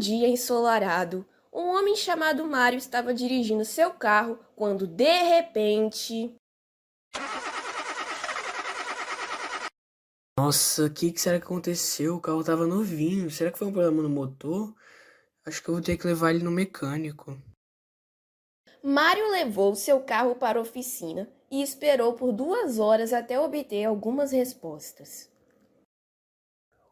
dia ensolarado, um homem chamado Mário estava dirigindo seu carro quando, de repente... Nossa, o que será que aconteceu? O carro tava novinho. Será que foi um problema no motor? Acho que eu vou ter que levar ele no mecânico. Mário levou seu carro para a oficina e esperou por 2 horas até obter algumas respostas.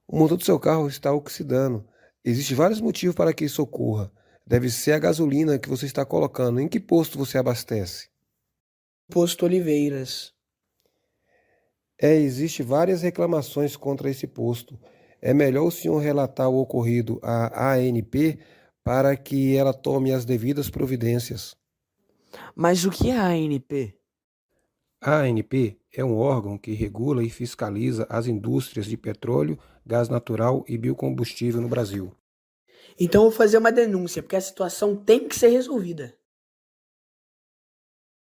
O motor do seu carro está oxidando. Existem vários motivos para que isso ocorra. Deve ser a gasolina que você está colocando. Em que posto você abastece? Posto Oliveiras. Existe várias reclamações contra esse posto. É melhor o senhor relatar o ocorrido à ANP para que ela tome as devidas providências. Mas o que é a ANP? A ANP é um órgão que regula e fiscaliza as indústrias de petróleo, gás natural e biocombustível no Brasil. Então eu vou fazer uma denúncia, porque a situação tem que ser resolvida.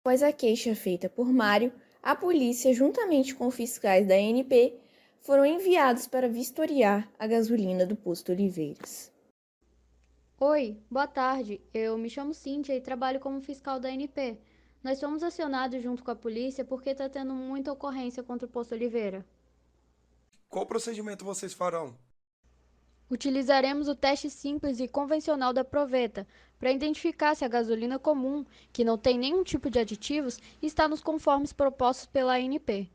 Após a queixa feita por Mário, a polícia, juntamente com fiscais da ANP, foram enviados para vistoriar a gasolina do posto Oliveiras. Oi, boa tarde. Eu me chamo Cíntia e trabalho como fiscal da ANP. Nós fomos acionados junto com a polícia porque está tendo muita ocorrência contra o posto Oliveira. Qual procedimento vocês farão? Utilizaremos o teste simples e convencional da proveta para identificar se a gasolina comum, que não tem nenhum tipo de aditivos, está nos conformes propostos pela ANP,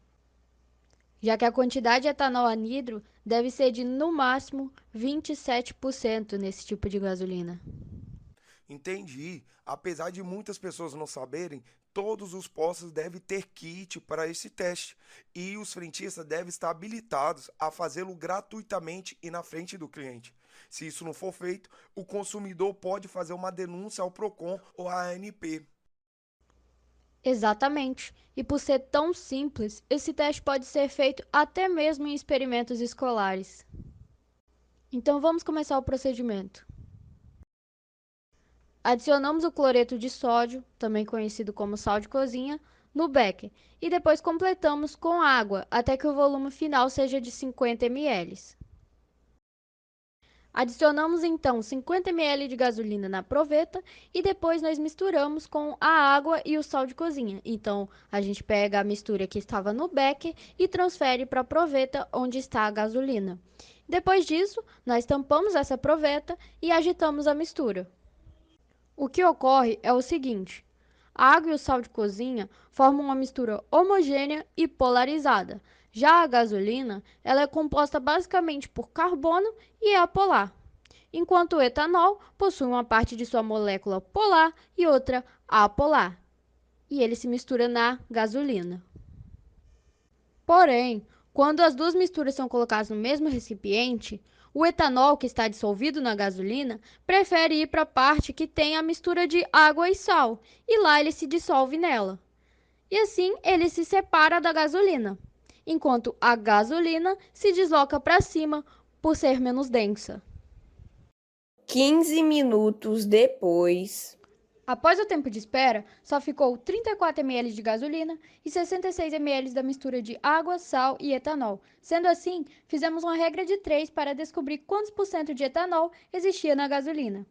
já que a quantidade de etanol anidro deve ser de, no máximo, 27% nesse tipo de gasolina. Entendi. Apesar de muitas pessoas não saberem, todos os postos devem ter kit para esse teste e os frentistas devem estar habilitados a fazê-lo gratuitamente e na frente do cliente. Se isso não for feito, o consumidor pode fazer uma denúncia ao Procon ou à ANP. Exatamente. E por ser tão simples, esse teste pode ser feito até mesmo em experimentos escolares. Então vamos começar o procedimento. Adicionamos o cloreto de sódio, também conhecido como sal de cozinha, no becker e depois completamos com água até que o volume final seja de 50 ml. Adicionamos então 50 ml de gasolina na proveta e depois nós misturamos com a água e o sal de cozinha. Então a gente pega a mistura que estava no becker e transfere para a proveta onde está a gasolina. Depois disso, nós tampamos essa proveta e agitamos a mistura. O que ocorre é o seguinte: a água e o sal de cozinha formam uma mistura homogênea e polarizada. Já a gasolina, ela é composta basicamente por carbono e é apolar, enquanto o etanol possui uma parte de sua molécula polar e outra apolar, e ele se mistura na gasolina. Porém, quando as duas misturas são colocadas no mesmo recipiente, o etanol que está dissolvido na gasolina prefere ir para a parte que tem a mistura de água e sal, e lá ele se dissolve nela. E assim ele se separa da gasolina, enquanto a gasolina se desloca para cima por ser menos densa. 15 minutos depois... Após o tempo de espera, só ficou 34 ml de gasolina e 66 ml da mistura de água, sal e etanol. Sendo assim, fizemos uma regra de 3 para descobrir quantos por cento de etanol existia na gasolina.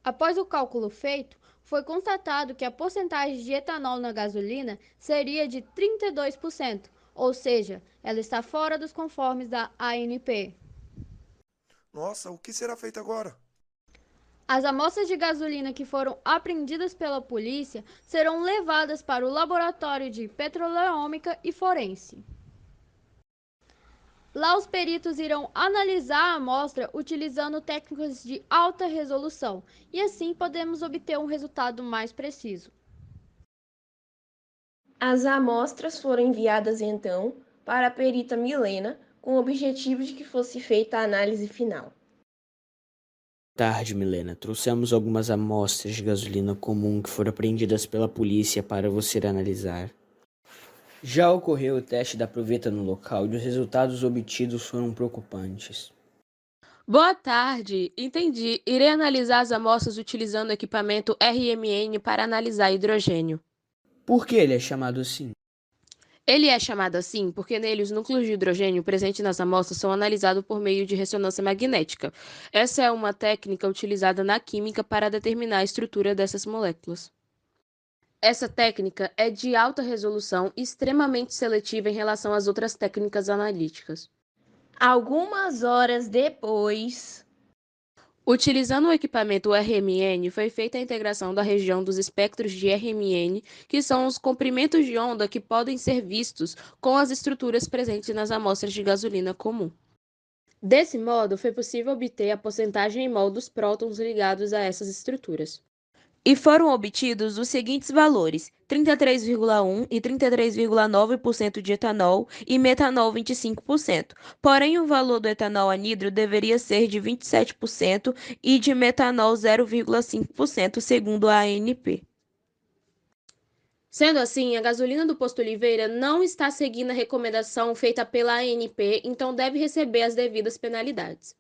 Após o cálculo feito, foi constatado que a porcentagem de etanol na gasolina seria de 32%, ou seja, ela está fora dos conformes da ANP. Nossa, o que será feito agora? As amostras de gasolina que foram apreendidas pela polícia serão levadas para o laboratório de petroleômica e forense. Lá os peritos irão analisar a amostra utilizando técnicas de alta resolução e assim podemos obter um resultado mais preciso. As amostras foram enviadas então para a perita Milena com o objetivo de que fosse feita a análise final. Tarde, Milena. Trouxemos algumas amostras de gasolina comum que foram apreendidas pela polícia para você analisar. Já ocorreu o teste da proveta no local e os resultados obtidos foram preocupantes. Boa tarde, entendi. Irei analisar as amostras utilizando o equipamento RMN para analisar hidrogênio. Por que ele é chamado assim? Ele é chamado assim porque nele os núcleos de hidrogênio presentes nas amostras são analisados por meio de ressonância magnética. Essa é uma técnica utilizada na química para determinar a estrutura dessas moléculas. Essa técnica é de alta resolução e extremamente seletiva em relação às outras técnicas analíticas. Algumas horas depois, Utilizando o equipamento RMN, foi feita a integração da região dos espectros de RMN, que são os comprimentos de onda que podem ser vistos com as estruturas presentes nas amostras de gasolina comum. Desse modo, foi possível obter a porcentagem em mol dos prótons ligados a essas estruturas. E foram obtidos os seguintes valores: 33,1% e 33,9% de etanol e metanol 25%. Porém, o valor do etanol anidro deveria ser de 27% e de metanol 0,5%, segundo a ANP. Sendo assim, a gasolina do Posto Oliveira não está seguindo a recomendação feita pela ANP, então deve receber as devidas penalidades.